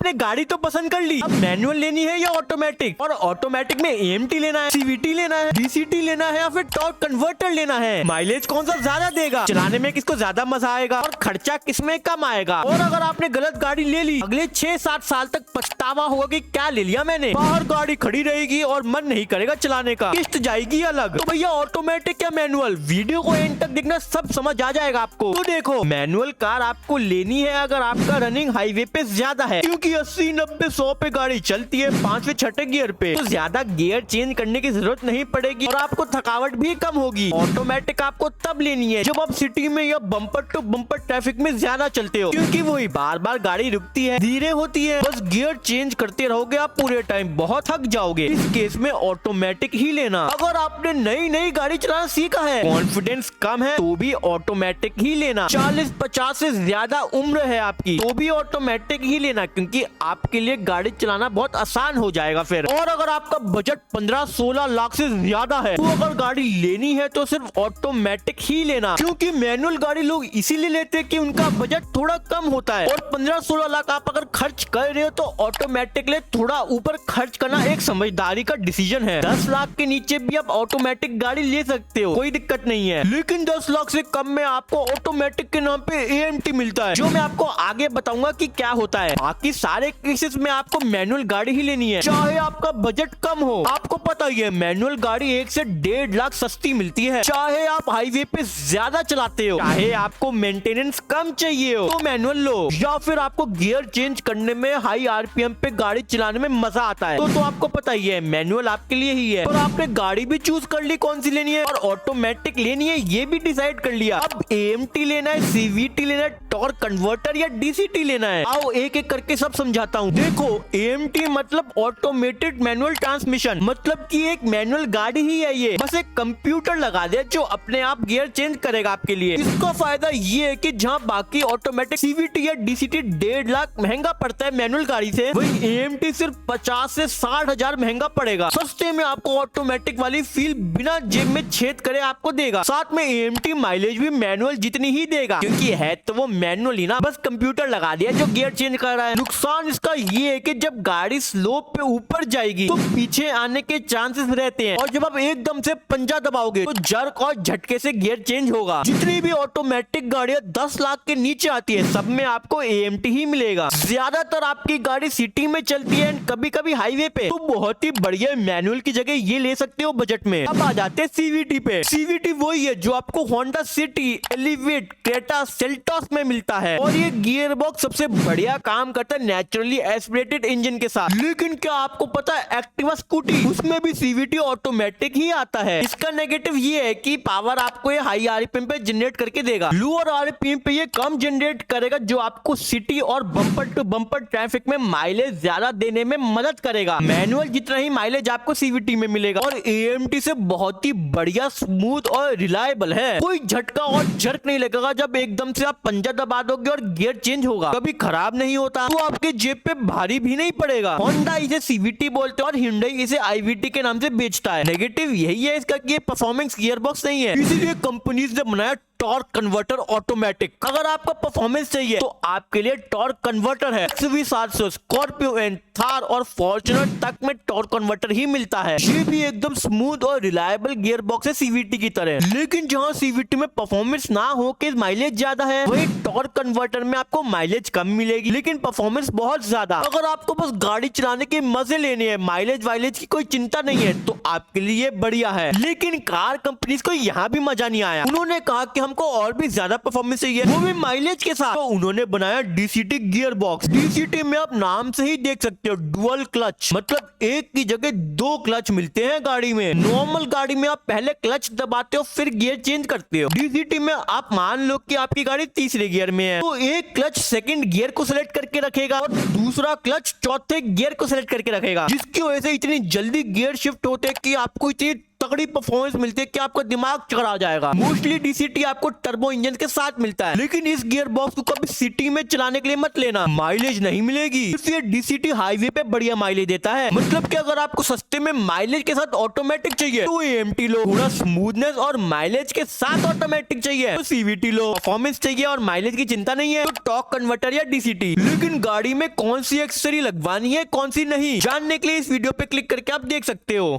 आपने गाड़ी तो पसंद कर ली, अब मैनुअल लेनी है या ऑटोमेटिक, और ऑटोमेटिक में एएमटी लेना है, सीवीटी लेना है, डीसीटी लेना है या फिर टॉर्क कन्वर्टर लेना है। माइलेज कौन सा ज्यादा देगा, चलाने में किसको ज्यादा मजा आएगा और खर्चा किसमें कम आएगा। और अगर आपने गलत गाड़ी ले ली, अगले 6-7 साल तक पछतावा होगा कि क्या ले लिया मैंने। बाहर गाड़ी खड़ी रहेगी और मन नहीं करेगा चलाने का, किस्त जाएगी अलग। तो भैया ऑटोमेटिक या मैनुअल, वीडियो को एंड तक देखना, सब समझ आ जाएगा आपको। तो देखो, मैनुअल कार आपको लेनी है अगर आपका रनिंग हाईवे पे ज्यादा है, क्योंकि 80-90-100 पे गाड़ी चलती है 5वें-6ठे गियर पे, तो ज्यादा गियर चेंज करने की जरूरत नहीं पड़ेगी और आपको थकावट भी कम होगी। ऑटोमेटिक आपको तब लेनी है जब आप सिटी में या बम्पर टू बम्पर ट्रैफिक में ज्यादा चलते हो, क्योंकि वही बार बार गाड़ी रुकती है, धीरे होती है, बस गियर चेंज करते रहोगे आप पूरे टाइम, बहुत थक जाओगे। इस केस में ऑटोमेटिक ही लेना। अगर आपने नई नई गाड़ी चलाना सीखा है, कॉन्फिडेंस कम है, तो भी ऑटोमेटिक ही लेना। 40-50 से ज्यादा उम्र है आपकी, तो भी ऑटोमेटिक ही लेना, क्योंकि आपके लिए गाड़ी चलाना बहुत आसान हो जाएगा फिर। और अगर आपका बजट 15-16 लाख से ज्यादा है, तो अगर गाड़ी लेनी है तो सिर्फ ऑटोमेटिक ही लेना, क्योंकि मैनुअल गाड़ी लोग इसीलिए लेते हैं कि उनका बजट थोड़ा कम होता है। और 15-16 लाख आप अगर खर्च कर रहे हो तो ऑटोमेटिक ले थोड़ा ऊपर खर्च करना एक समझदारी का डिसीजन है। 10 लाख के नीचे भी आप ऑटोमेटिक गाड़ी ले सकते हो, कोई दिक्कत नहीं है, लेकिन 10 लाख से कम में आपको ऑटोमेटिक के नाम पे एएमटी मिलता है, जो मैं आपको आगे बताऊंगा कि क्या होता है। बाकी सारे केसेस में आपको मैनुअल गाड़ी ही लेनी है, चाहे आपका बजट कम हो। आपको पता ही है, मैनुअल गाड़ी 1 से 1.5 लाख सस्ती मिलती है, चाहे आप हाईवे पे ज्यादा चलाते हो, चाहे आपको मेंटेनेंस कम चाहिए हो तो मैनुअल लो, या फिर आपको गियर चेंज करने में हाई आरपीएम पे गाड़ी चलाने में मजा आता है तो आपको पता ही है मैनुअल आपके लिए ही है। और आपने गाड़ी भी चूज कर ली कौन सी लेनी है, और ऑटोमेटिक लेनी है ये भी डिसाइड कर लिया। अब एएमटी लेना है, सीवीटी लेना है, टॉर्क कन्वर्टर या डीसीटी लेना है। आओ एक एक करके सब समझाता हूँ। देखो, एएमटी मतलब ऑटोमेटेड मैनुअल ट्रांसमिशन, मतलब कि एक मैनुअल गाड़ी ही है ये, बस एक कंप्यूटर लगा दे जो अपने आप गियर चेंज करेगा आपके लिए। इसका फायदा ये है कि जहाँ बाकी ऑटोमेटिक सीवीटी या डीसीटी 1.5 लाख महंगा पड़ता है मैनुअल गाड़ी से, वही एएमटी सिर्फ 50 से 60 हजार महंगा पड़ेगा। सस्ते में आपको ऑटोमेटिक वाली फील बिना जेब में छेद करे आपको देगा। साथ में एएमटी माइलेज भी मैनुअल जितनी ही देगा, क्योंकि है तो वो मैनुअल ही ना, बस कंप्यूटर लगा दिया जो गियर चेंज कर रहा है। नुकसान इसका ये है कि जब गाड़ी स्लोप पे ऊपर जाएगी तो पीछे आने के चांसेस रहते हैं, और जब आप एकदम से पंजा दबाओगे तो जर्क और झटके से गियर चेंज होगा। जितनी भी ऑटोमेटिक गाड़ियां 10 लाख के नीचे आती है, सब में आपको एएमटी ही मिलेगा। ज्यादातर आपकी गाड़ी सिटी में चलती है, कभी कभी हाईवे पे, तो बहुत ही बढ़िया मैनुअल की जगह ये ले सकते हो बजट में। अब आ जाते हैं सीवीटी पे। सीवीटी वही है जो आपको Honda city, elevate, Creta, Seltos में मिलता है, और ये गियर बॉक्स सबसे बढ़िया काम करता है नेचुरली एस्पिरेटेड इंजन के साथ। लेकिन क्या आपको पता है, एक्टिवा स्कूटी, उसमें भी सीवीटी ऑटोमेटिक ही आता है। इसका नेगेटिव ये है कि पावर आपको ये हाई आरपीएम पे जनरेट करके देगा, लोअर आरपीएम पे ये कम जनरेट करेगा, जो आपको सिटी और बम्पर टू बम्पर ट्रैफिक में माइलेज ज्यादा देने में मदद करेगा। मैनुअल जितना ही माइलेज आपको सीवीटी में मिलेगा, और एएमटी से बहुत ही बढ़िया, स्मूथ और रिलायबल है। कोई झटका और जर्क नहीं लगेगा जब एकदम से आप पंजा दबा दोगे और गियर चेंज होगा, कभी खराब नहीं होता, तो आपके जेब पे भारी भी नहीं पड़ेगा। होंडा इसे सीवीटी बोलते हैं और हिंडई इसे आईवीटी के नाम से बेचता है। नेगेटिव यही है इसका कि ये परफॉर्मेंस गियर बॉक्स नहीं है, इसीलिए कंपनीज ने बनाया टॉर्क कन्वर्टर ऑटोमेटिक। अगर आपका परफॉर्मेंस चाहिए तो आपके लिए टॉर्क कन्वर्टर है। XUV700, स्कॉर्पियो एंड थार और फॉर्च्यूनर तक में टॉर्क कन्वर्टर ही मिलता है। ये भी एकदम स्मूथ और रिलायबल गियर बॉक्स है सीवीटी की तरह। लेकिन जहां सीवीटी में परफॉर्मेंस ना हो के माइलेज ज्यादा है, वही टॉर्क कन्वर्टर में आपको माइलेज कम मिलेगी लेकिन परफॉर्मेंस बहुत ज्यादा। अगर आपको बस गाड़ी चलाने के मजे लेने हैं, माइलेज वाइलेज की कोई चिंता नहीं है, तो आपके लिए बढ़िया है। लेकिन कार कंपनीज को यहाँ भी मजा नहीं आया। उन्होंने कहा कि हमको और भी ज्यादा परफॉर्मेंस चाहिए, वो भी माइलेज के साथ, तो उन्होंने बनाया डीसीटी गियर बॉक्स। डीसीटी में आप नाम से ही देख सकते हो, डुअल क्लच, मतलब एक की जगह 2 क्लच मिलते हैं गाड़ी में। नॉर्मल गाड़ी में आप पहले क्लच दबाते हो फिर गियर चेंज करते हो। डीसीटी में आप मान लो कि आपकी गाड़ी तीसरे गियर में है, तो एक क्लच सेकंड गियर को सिलेक्ट करके रखेगा और दूसरा क्लच चौथे गियर को सिलेक्ट करके रखेगा, जिसकी वजह से इतनी जल्दी गियर शिफ्ट होते हैं कि आपको इतनी तगड़ी परफॉर्मेंस मिलती है कि आपका दिमाग चकरा आ जाएगा। मोस्टली डीसीटी आपको टर्बो इंजन के साथ मिलता है, लेकिन इस गियर बॉक्स को कभी सिटी में चलाने के लिए मत लेना, माइलेज नहीं मिलेगी। इसलिए डीसीटी हाईवे पे बढ़िया माइलेज देता है। मतलब कि अगर आपको सस्ते में माइलेज के साथ ऑटोमेटिक चाहिए तो एएमटी लो, थोड़ा स्मूथनेस और माइलेज के साथ ऑटोमेटिक चाहिए तो सीवीटी लो, परफॉर्मेंस चाहिए और माइलेज की चिंता नहीं है तो टॉर्क कन्वर्टर या डीसीटी। लेकिन गाड़ी में कौन सी एक्सेसरी लगवानी है कौन सी नहीं, जानने के लिए इस वीडियो पे क्लिक करके आप देख सकते हो।